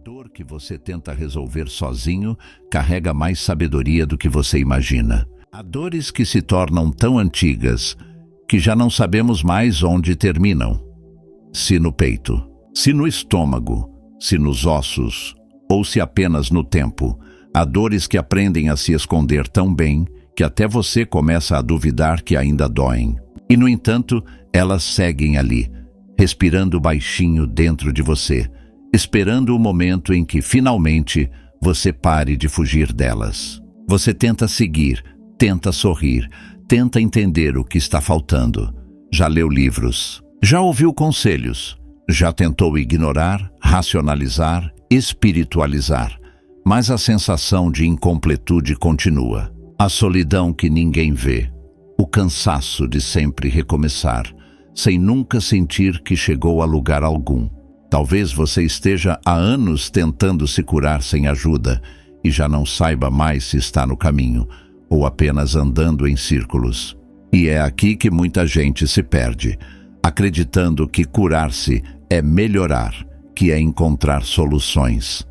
dor que você tenta resolver sozinho carrega mais sabedoria do que você imagina. Há dores que se tornam tão antigas que já não sabemos mais onde terminam. Se no peito, se no estômago, se nos ossos, ou se apenas no tempo. Há dores que aprendem a se esconder tão bem que até você começa a duvidar que ainda doem. E, no entanto, elas seguem ali, respirando baixinho dentro de você, esperando o momento em que, finalmente, você pare de fugir delas. Você tenta seguir, tenta sorrir, tenta entender o que está faltando. Já leu livros, já ouviu conselhos, já tentou ignorar, racionalizar, espiritualizar, mas a sensação de incompletude continua. A solidão que ninguém vê, o cansaço de sempre recomeçar, sem nunca sentir que chegou a lugar algum. Talvez você esteja há anos tentando se curar sem ajuda e já não saiba mais se está no caminho ou apenas andando em círculos. E é aqui que muita gente se perde, acreditando que curar-se é melhorar, que é encontrar soluções,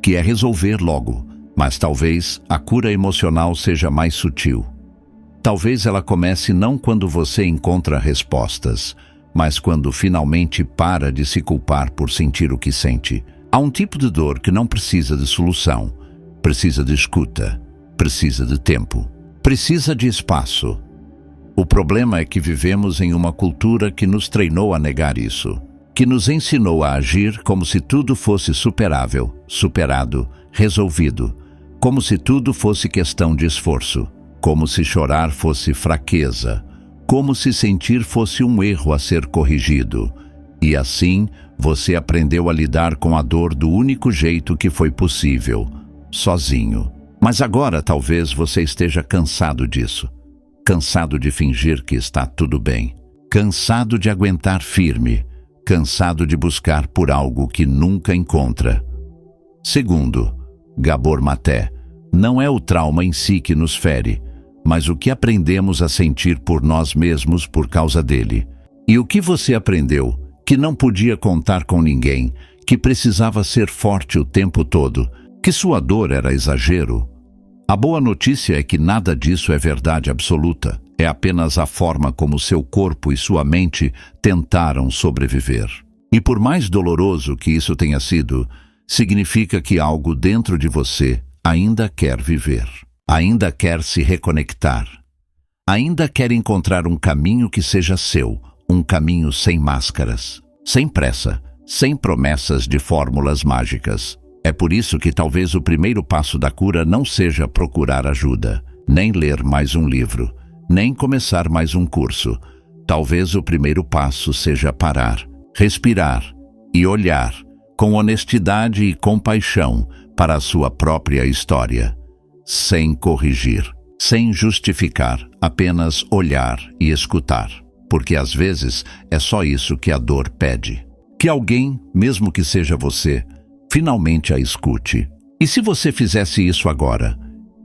que é resolver logo. Mas talvez a cura emocional seja mais sutil. Talvez ela comece não quando você encontra respostas, mas quando finalmente para de se culpar por sentir o que sente. Há um tipo de dor que não precisa de solução, precisa de escuta, precisa de tempo, precisa de espaço. O problema é que vivemos em uma cultura que nos treinou a negar isso, que nos ensinou a agir como se tudo fosse superável, superado, resolvido, como se tudo fosse questão de esforço, como se chorar fosse fraqueza, como se sentir fosse um erro a ser corrigido. E assim, você aprendeu a lidar com a dor do único jeito que foi possível, sozinho. Mas agora talvez você esteja cansado disso, cansado de fingir que está tudo bem, cansado de aguentar firme, cansado de buscar por algo que nunca encontra. Segundo Gabor Maté, não é o trauma em si que nos fere, mas o que aprendemos a sentir por nós mesmos por causa dele. E o que você aprendeu, que não podia contar com ninguém, que precisava ser forte o tempo todo, que sua dor era exagero. A boa notícia é que nada disso é verdade absoluta, é apenas a forma como seu corpo e sua mente tentaram sobreviver. E por mais doloroso que isso tenha sido, significa que algo dentro de você ainda quer viver, ainda quer se reconectar, ainda quer encontrar um caminho que seja seu, um caminho sem máscaras, sem pressa, sem promessas de fórmulas mágicas. É por isso que talvez o primeiro passo da cura não seja procurar ajuda, nem ler mais um livro, nem começar mais um curso. Talvez o primeiro passo seja parar, respirar e olhar com honestidade e compaixão para a sua própria história, sem corrigir, sem justificar, apenas olhar e escutar, porque às vezes é só isso que a dor pede. Que alguém, mesmo que seja você, finalmente a escute. E se você fizesse isso agora?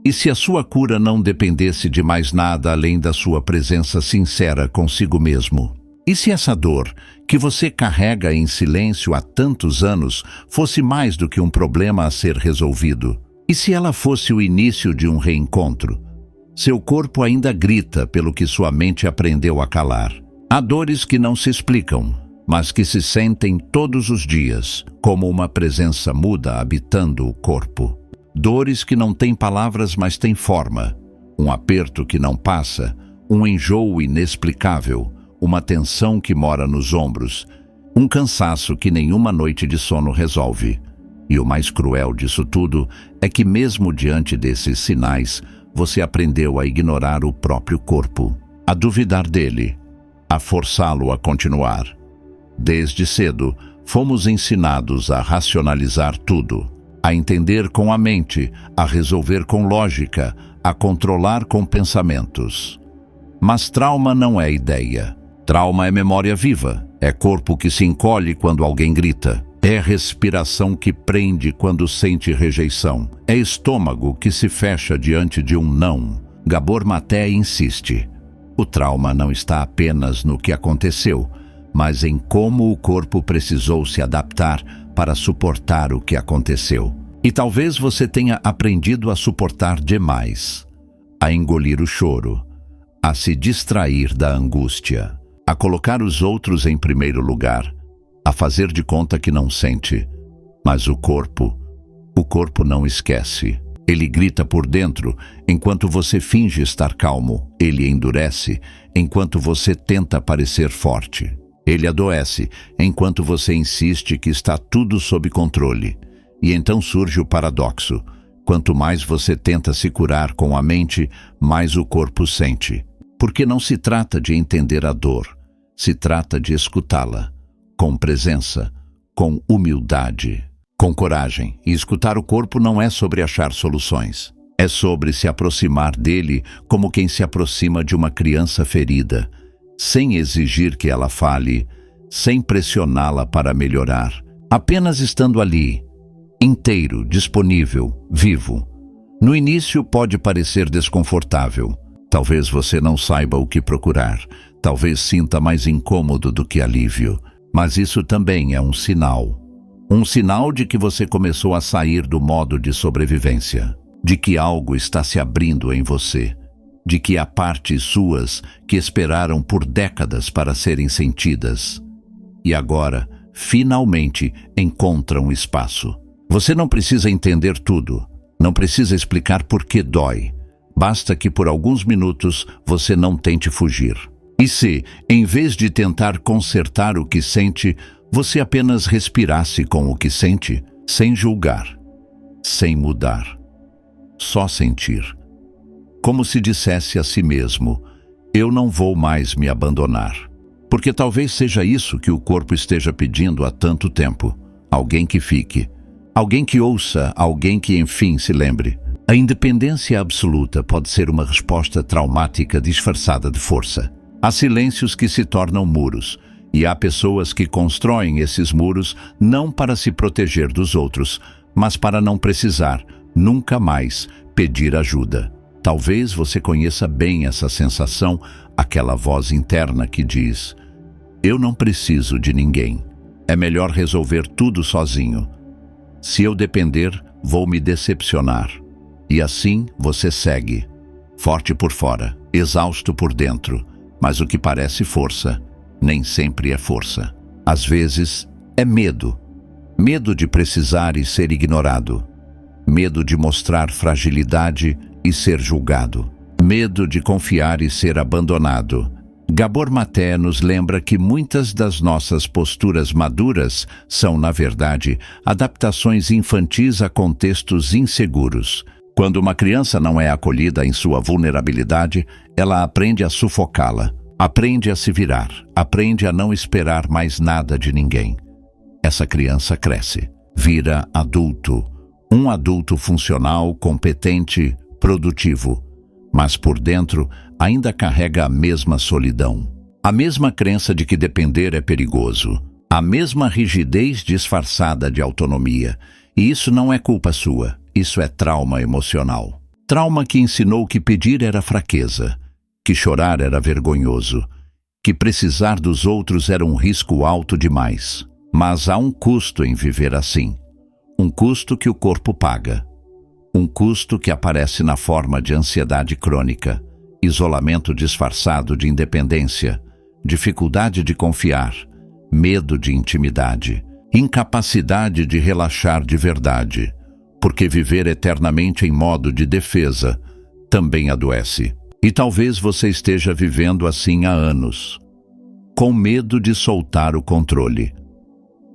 E se a sua cura não dependesse de mais nada além da sua presença sincera consigo mesmo? E se essa dor, que você carrega em silêncio há tantos anos, fosse mais do que um problema a ser resolvido? E se ela fosse o início de um reencontro? Seu corpo ainda grita pelo que sua mente aprendeu a calar. Há dores que não se explicam, mas que se sentem todos os dias, como uma presença muda habitando o corpo. Dores que não têm palavras, mas têm forma. Um aperto que não passa, um enjoo inexplicável, uma tensão que mora nos ombros, um cansaço que nenhuma noite de sono resolve. E o mais cruel disso tudo é que mesmo diante desses sinais, você aprendeu a ignorar o próprio corpo, a duvidar dele, a forçá-lo a continuar. Desde cedo, fomos ensinados a racionalizar tudo, a entender com a mente, a resolver com lógica, a controlar com pensamentos. Mas trauma não é ideia. Trauma é memória viva, é corpo que se encolhe quando alguém grita, é respiração que prende quando sente rejeição, é estômago que se fecha diante de um não. Gabor Maté insiste. O trauma não está apenas no que aconteceu, mas em como o corpo precisou se adaptar para suportar o que aconteceu. E talvez você tenha aprendido a suportar demais, a engolir o choro, a se distrair da angústia, a colocar os outros em primeiro lugar, a fazer de conta que não sente. Mas o corpo não esquece. Ele grita por dentro enquanto você finge estar calmo. Ele endurece enquanto você tenta parecer forte. Ele adoece enquanto você insiste que está tudo sob controle. E então surge o paradoxo. Quanto mais você tenta se curar com a mente, mais o corpo sente. Porque não se trata de entender a dor, se trata de escutá-la, com presença, com humildade, com coragem. E escutar o corpo não é sobre achar soluções. É sobre se aproximar dele como quem se aproxima de uma criança ferida, sem exigir que ela fale, sem pressioná-la para melhorar, apenas estando ali, inteiro, disponível, vivo. No início pode parecer desconfortável. Talvez você não saiba o que procurar. Talvez sinta mais incômodo do que alívio. Mas isso também é um sinal. Um sinal de que você começou a sair do modo de sobrevivência. De que algo está se abrindo em você. De que há partes suas que esperaram por décadas para serem sentidas. E agora, finalmente, encontram espaço. Você não precisa entender tudo. Não precisa explicar por que dói. Basta que por alguns minutos você não tente fugir. E se, em vez de tentar consertar o que sente, você apenas respirasse com o que sente, sem julgar, sem mudar, só sentir. Como se dissesse a si mesmo, eu não vou mais me abandonar. Porque talvez seja isso que o corpo esteja pedindo há tanto tempo. Alguém que fique. Alguém que ouça, alguém que enfim se lembre. A independência absoluta pode ser uma resposta traumática disfarçada de força. Há silêncios que se tornam muros, e há pessoas que constroem esses muros não para se proteger dos outros, mas para não precisar, nunca mais, pedir ajuda. Talvez você conheça bem essa sensação, aquela voz interna que diz: eu não preciso de ninguém. É melhor resolver tudo sozinho. Se eu depender, vou me decepcionar. E assim você segue, forte por fora, exausto por dentro, mas o que parece força, nem sempre é força. Às vezes, é medo. Medo de precisar e ser ignorado. Medo de mostrar fragilidade e ser julgado. Medo de confiar e ser abandonado. Gabor Maté nos lembra que muitas das nossas posturas maduras são, na verdade, adaptações infantis a contextos inseguros. Quando uma criança não é acolhida em sua vulnerabilidade, ela aprende a sufocá-la, aprende a se virar, aprende a não esperar mais nada de ninguém. Essa criança cresce, vira adulto, um adulto funcional, competente, produtivo, mas por dentro ainda carrega a mesma solidão, a mesma crença de que depender é perigoso, a mesma rigidez disfarçada de autonomia. E isso não é culpa sua. Isso é trauma emocional. Trauma que ensinou que pedir era fraqueza, que chorar era vergonhoso, que precisar dos outros era um risco alto demais. Mas há um custo em viver assim. Um custo que o corpo paga. Um custo que aparece na forma de ansiedade crônica, isolamento disfarçado de independência, dificuldade de confiar, medo de intimidade, incapacidade de relaxar de verdade. Porque viver eternamente em modo de defesa também adoece. E talvez você esteja vivendo assim há anos, com medo de soltar o controle,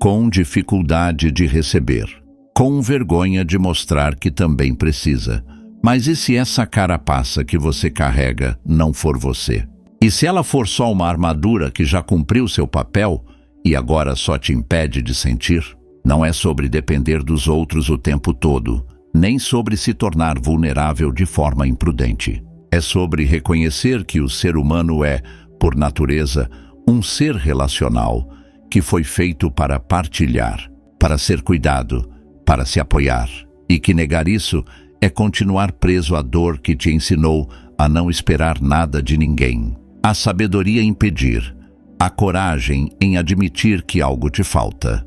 com dificuldade de receber, com vergonha de mostrar que também precisa. Mas e se essa carapaça que você carrega não for você? E se ela for só uma armadura que já cumpriu seu papel e agora só te impede de sentir? Não é sobre depender dos outros o tempo todo, nem sobre se tornar vulnerável de forma imprudente. É sobre reconhecer que o ser humano é, por natureza, um ser relacional, que foi feito para partilhar, para ser cuidado, para se apoiar, e que negar isso é continuar preso à dor que te ensinou a não esperar nada de ninguém. A sabedoria em pedir, a coragem em admitir que algo te falta,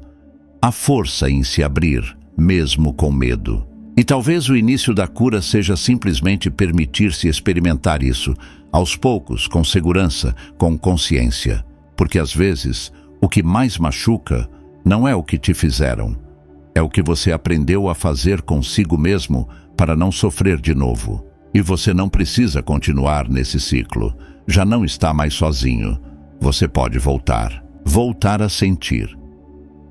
Há força em se abrir, mesmo com medo. E talvez o início da cura seja simplesmente permitir-se experimentar isso, aos poucos, com segurança, com consciência. Porque às vezes, o que mais machuca não é o que te fizeram, é o que você aprendeu a fazer consigo mesmo para não sofrer de novo. E você não precisa continuar nesse ciclo. Já não está mais sozinho. Você pode voltar. Voltar a sentir.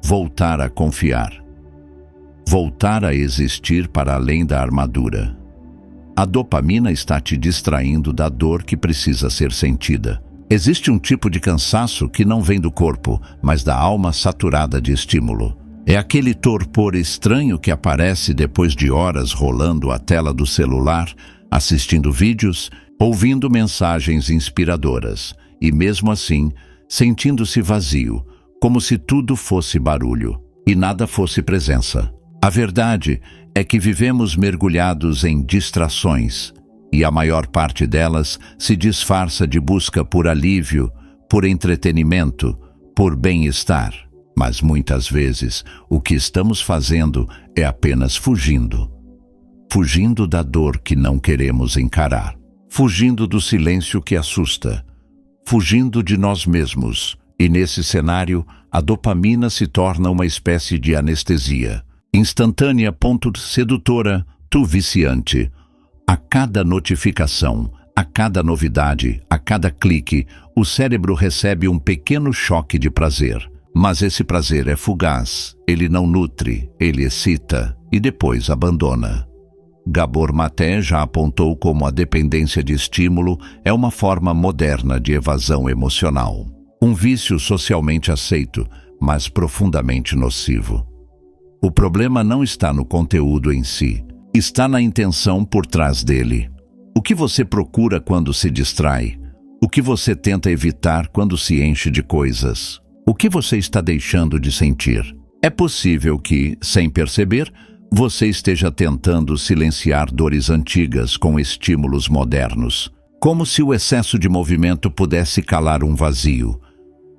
Voltar a confiar. Voltar a existir para além da armadura. A dopamina está te distraindo da dor que precisa ser sentida. Existe um tipo de cansaço que não vem do corpo, mas da alma saturada de estímulo. É aquele torpor estranho que aparece depois de horas rolando a tela do celular, assistindo vídeos, ouvindo mensagens inspiradoras, e mesmo assim, sentindo-se vazio, como se tudo fosse barulho e nada fosse presença. A verdade é que vivemos mergulhados em distrações, e a maior parte delas se disfarça de busca por alívio, por entretenimento, por bem-estar. Mas muitas vezes o que estamos fazendo é apenas fugindo. Fugindo da dor que não queremos encarar. Fugindo do silêncio que assusta. Fugindo de nós mesmos. E nesse cenário, a dopamina se torna uma espécie de anestesia. Instantânea, sedutora, viciante. A cada notificação, a cada novidade, a cada clique, o cérebro recebe um pequeno choque de prazer. Mas esse prazer é fugaz, ele não nutre, ele excita e depois abandona. Gabor Maté já apontou como a dependência de estímulo é uma forma moderna de evasão emocional. Um vício socialmente aceito, mas profundamente nocivo. O problema não está no conteúdo em si, está na intenção por trás dele. O que você procura quando se distrai? O que você tenta evitar quando se enche de coisas? O que você está deixando de sentir? É possível que, sem perceber, você esteja tentando silenciar dores antigas com estímulos modernos, como se o excesso de movimento pudesse calar um vazio,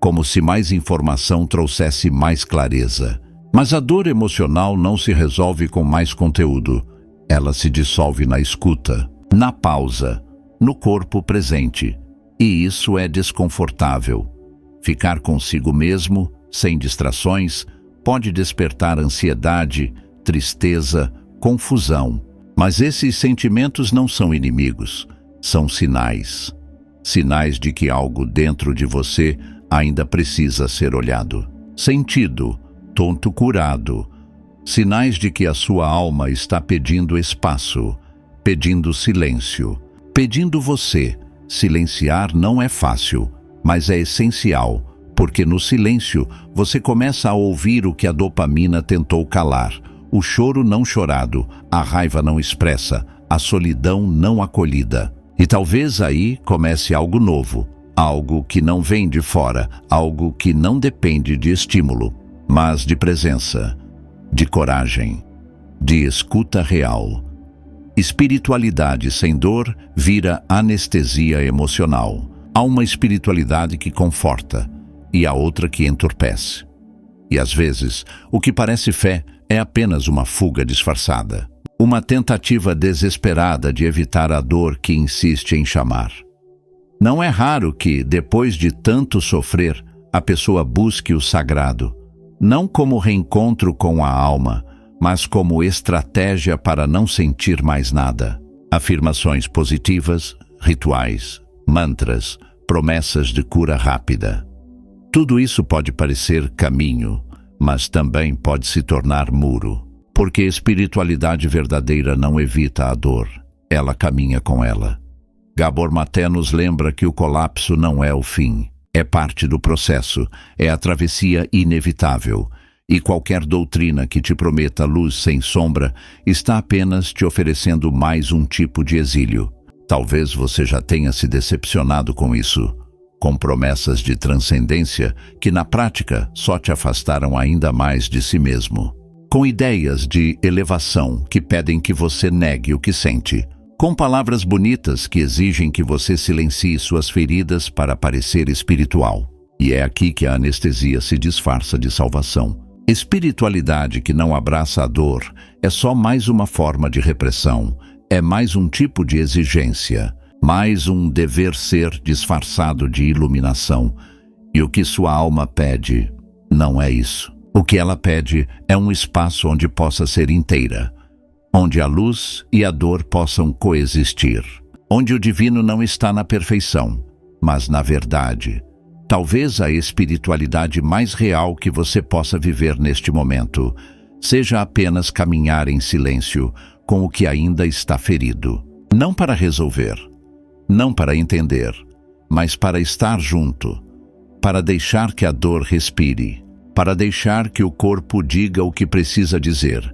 como se mais informação trouxesse mais clareza. Mas a dor emocional não se resolve com mais conteúdo. Ela se dissolve na escuta, na pausa, no corpo presente. E isso é desconfortável. Ficar consigo mesmo, sem distrações, pode despertar ansiedade, tristeza, confusão. Mas esses sentimentos não são inimigos, são sinais. Sinais de que algo dentro de você ainda precisa ser olhado, sentido, curado. Sinais de que a sua alma está pedindo espaço, pedindo silêncio, pedindo você. Silenciar não é fácil, mas é essencial, porque no silêncio você começa a ouvir o que a dopamina tentou calar, o choro não chorado, a raiva não expressa, a solidão não acolhida. E talvez aí comece algo novo, algo que não vem de fora, algo que não depende de estímulo, mas de presença, de coragem, de escuta real. Espiritualidade sem dor vira anestesia emocional. Há uma espiritualidade que conforta e a outra que entorpece. E às vezes, o que parece fé é apenas uma fuga disfarçada. Uma tentativa desesperada de evitar a dor que insiste em chamar. Não é raro que, depois de tanto sofrer, a pessoa busque o sagrado, não como reencontro com a alma, mas como estratégia para não sentir mais nada. Afirmações positivas, rituais, mantras, promessas de cura rápida. Tudo isso pode parecer caminho, mas também pode se tornar muro, porque espiritualidade verdadeira não evita a dor, ela caminha com ela. Gabor Maté nos lembra que o colapso não é o fim. É parte do processo, é a travessia inevitável, e qualquer doutrina que te prometa luz sem sombra está apenas te oferecendo mais um tipo de exílio. Talvez você já tenha se decepcionado com isso, com promessas de transcendência que na prática só te afastaram ainda mais de si mesmo, com ideias de elevação que pedem que você negue o que sente, com palavras bonitas que exigem que você silencie suas feridas para parecer espiritual. E é aqui que a anestesia se disfarça de salvação. Espiritualidade que não abraça a dor é só mais uma forma de repressão, é mais um tipo de exigência, mais um dever ser disfarçado de iluminação. E o que sua alma pede não é isso. O que ela pede é um espaço onde possa ser inteira, onde a luz e a dor possam coexistir, onde o divino não está na perfeição, mas na verdade. Talvez a espiritualidade mais real que você possa viver neste momento seja apenas caminhar em silêncio com o que ainda está ferido. Não para resolver, não para entender, mas para estar junto, para deixar que a dor respire, para deixar que o corpo diga o que precisa dizer,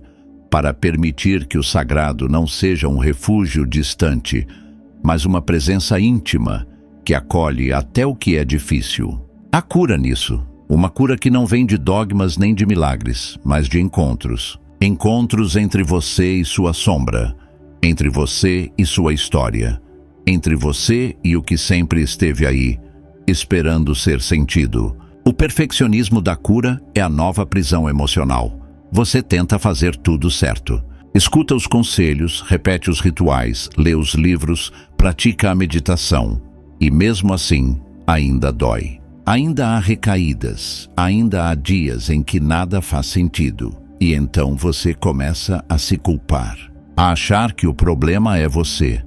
para permitir que o sagrado não seja um refúgio distante, mas uma presença íntima que acolhe até o que é difícil. Há cura nisso, uma cura que não vem de dogmas nem de milagres, mas de encontros. Encontros entre você e sua sombra, entre você e sua história, entre você e o que sempre esteve aí, esperando ser sentido. O perfeccionismo da cura é a nova prisão emocional. Você tenta fazer tudo certo. Escuta os conselhos, repete os rituais, lê os livros, pratica a meditação. E mesmo assim, ainda dói. Ainda há recaídas, ainda há dias em que nada faz sentido. E então você começa a se culpar, a achar que o problema é você,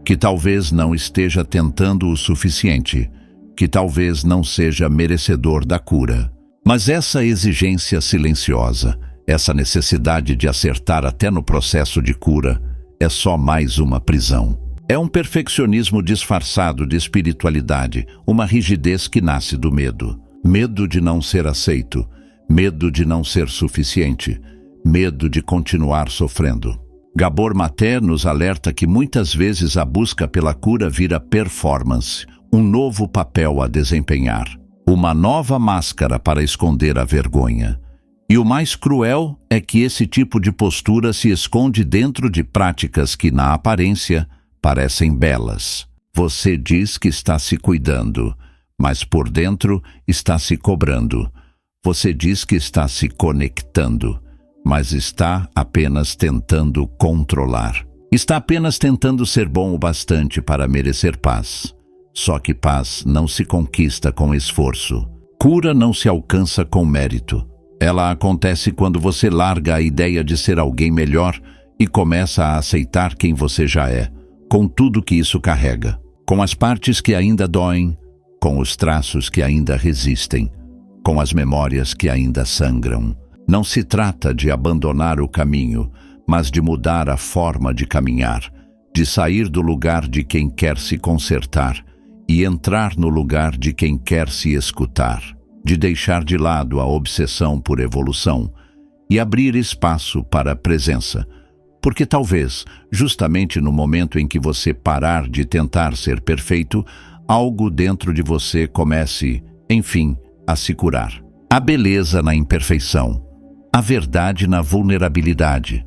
que talvez não esteja tentando o suficiente, que talvez não seja merecedor da cura. Mas essa exigência silenciosa, essa necessidade de acertar até no processo de cura, é só mais uma prisão. É um perfeccionismo disfarçado de espiritualidade, uma rigidez que nasce do medo. Medo de não ser aceito, medo de não ser suficiente, medo de continuar sofrendo. Gabor Maté nos alerta que muitas vezes a busca pela cura vira performance, um novo papel a desempenhar, uma nova máscara para esconder a vergonha. E o mais cruel é que esse tipo de postura se esconde dentro de práticas que, na aparência, parecem belas. Você diz que está se cuidando, mas por dentro está se cobrando. Você diz que está se conectando, mas está apenas tentando controlar. Está apenas tentando ser bom o bastante para merecer paz. Só que paz não se conquista com esforço. Cura não se alcança com mérito. Ela acontece quando você larga a ideia de ser alguém melhor e começa a aceitar quem você já é, com tudo que isso carrega, com as partes que ainda doem, com os traços que ainda resistem, com as memórias que ainda sangram. Não se trata de abandonar o caminho, mas de mudar a forma de caminhar, de sair do lugar de quem quer se consertar e entrar no lugar de quem quer se escutar, de deixar de lado a obsessão por evolução e abrir espaço para a presença. Porque talvez, justamente no momento em que você parar de tentar ser perfeito, algo dentro de você comece, enfim, a se curar. A beleza na imperfeição, a verdade na vulnerabilidade.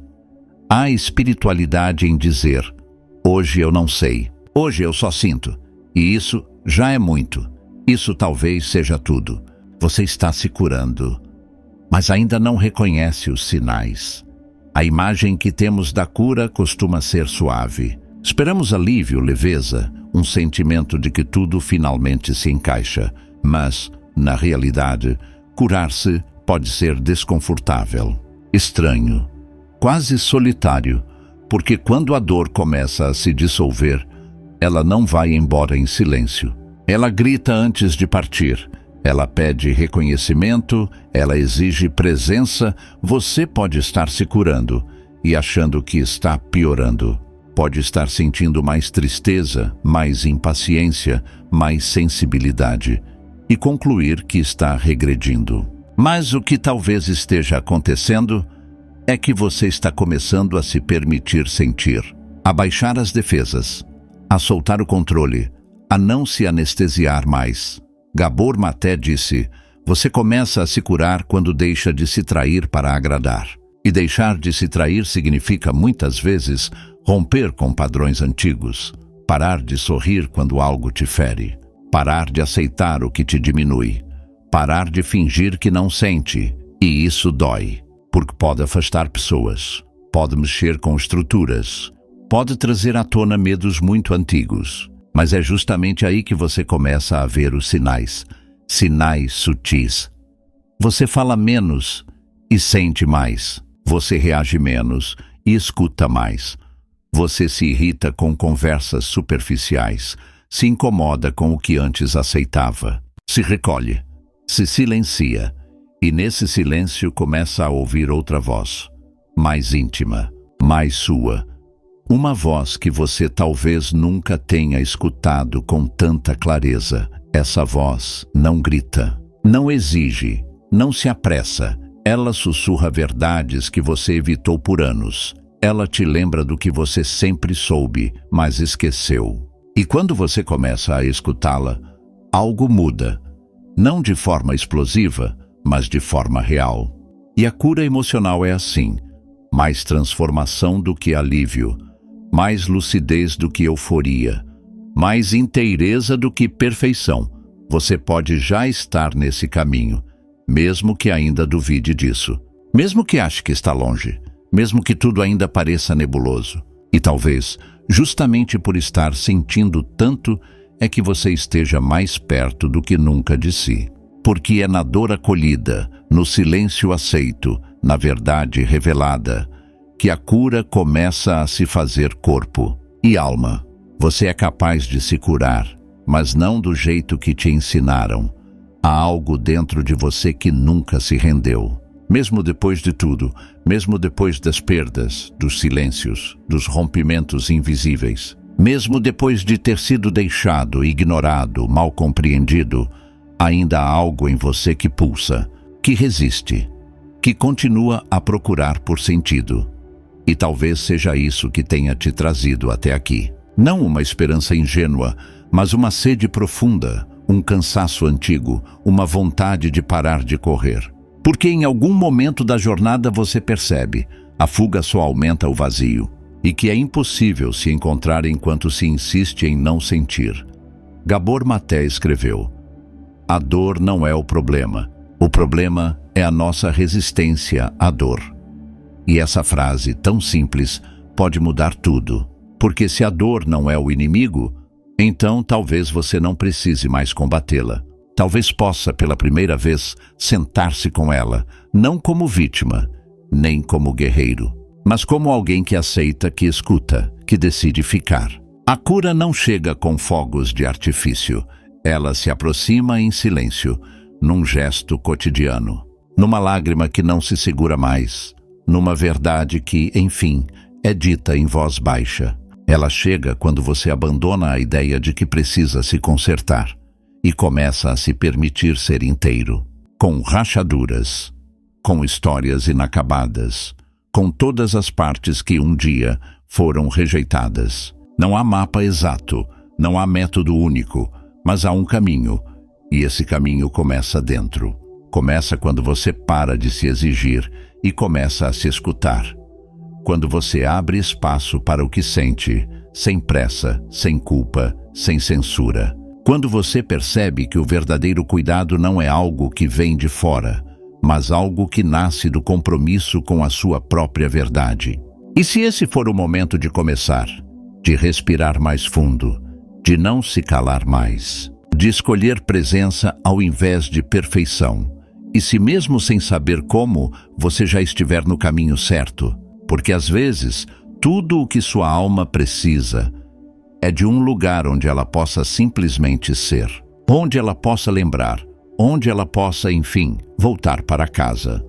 Há espiritualidade em dizer: hoje eu não sei, hoje eu só sinto. E isso já é muito. Isso talvez seja tudo. Você está se curando, mas ainda não reconhece os sinais. A imagem que temos da cura costuma ser suave. Esperamos alívio, leveza, um sentimento de que tudo finalmente se encaixa. Mas, na realidade, curar-se pode ser desconfortável, estranho, quase solitário, porque quando a dor começa a se dissolver, ela não vai embora em silêncio. Ela grita antes de partir. Ela pede reconhecimento, ela exige presença. Você pode estar se curando e achando que está piorando. Pode estar sentindo mais tristeza, mais impaciência, mais sensibilidade e concluir que está regredindo. Mas o que talvez esteja acontecendo é que você está começando a se permitir sentir, a baixar as defesas, a soltar o controle, a não se anestesiar mais. Gabor Maté disse: você começa a se curar quando deixa de se trair para agradar. E deixar de se trair significa, muitas vezes, romper com padrões antigos, parar de sorrir quando algo te fere, parar de aceitar o que te diminui, parar de fingir que não sente E isso dói, porque pode afastar pessoas, pode mexer com estruturas, pode trazer à tona medos muito antigos. Mas é justamente aí que você começa a ver os sinais, sinais sutis. Você fala menos e sente mais. Você reage menos e escuta mais. Você se irrita com conversas superficiais, se incomoda com o que antes aceitava, se recolhe, se silencia, e nesse silêncio começa a ouvir outra voz, mais íntima, mais sua. Uma voz que você talvez nunca tenha escutado com tanta clareza. Essa voz não grita, não exige, não se apressa. Ela sussurra verdades que você evitou por anos. Ela te lembra do que você sempre soube, mas esqueceu. E quando você começa a escutá-la, algo muda. Não de forma explosiva, mas de forma real. E a cura emocional é assim: mais transformação do que alívio, mais lucidez do que euforia, mais inteireza do que perfeição. Você pode já estar nesse caminho, mesmo que ainda duvide disso, mesmo que ache que está longe, mesmo que tudo ainda pareça nebuloso. E talvez, justamente por estar sentindo tanto, é que você esteja mais perto do que nunca de si. Porque é na dor acolhida, no silêncio aceito, na verdade revelada, que a cura começa a se fazer corpo e alma. Você é capaz de se curar, mas não do jeito que te ensinaram. Há algo dentro de você que nunca se rendeu. Mesmo depois de tudo, mesmo depois das perdas, dos silêncios, dos rompimentos invisíveis, mesmo depois de ter sido deixado, ignorado, mal compreendido, ainda há algo em você que pulsa, que resiste, que continua a procurar por sentido. E talvez seja isso que tenha te trazido até aqui. Não uma esperança ingênua, mas uma sede profunda, um cansaço antigo, uma vontade de parar de correr. Porque em algum momento da jornada você percebe, a fuga só aumenta o vazio, e que é impossível se encontrar enquanto se insiste em não sentir. Gabor Maté escreveu: a dor não é o problema é a nossa resistência à dor. E essa frase tão simples pode mudar tudo, porque se a dor não é o inimigo, então talvez você não precise mais combatê-la. Talvez possa, pela primeira vez, sentar-se com ela, não como vítima, nem como guerreiro, mas como alguém que aceita, que escuta, que decide ficar. A cura não chega com fogos de artifício, ela se aproxima em silêncio, num gesto cotidiano, numa lágrima que não se segura mais, numa verdade que, enfim, é dita em voz baixa. Ela chega quando você abandona a ideia de que precisa se consertar e começa a se permitir ser inteiro, com rachaduras, com histórias inacabadas, com todas as partes que um dia foram rejeitadas. Não há mapa exato, não há método único, mas há um caminho, e esse caminho começa dentro. Começa quando você para de se exigir e começa a se escutar. Quando você abre espaço para o que sente, sem pressa, sem culpa, sem censura. Quando você percebe que o verdadeiro cuidado não é algo que vem de fora, mas algo que nasce do compromisso com a sua própria verdade. E se esse for o momento de começar, de respirar mais fundo, de não se calar mais, de escolher presença ao invés de perfeição, e se mesmo sem saber como, você já estiver no caminho certo, porque às vezes tudo o que sua alma precisa é de um lugar onde ela possa simplesmente ser, onde ela possa lembrar, onde ela possa, enfim, voltar para casa.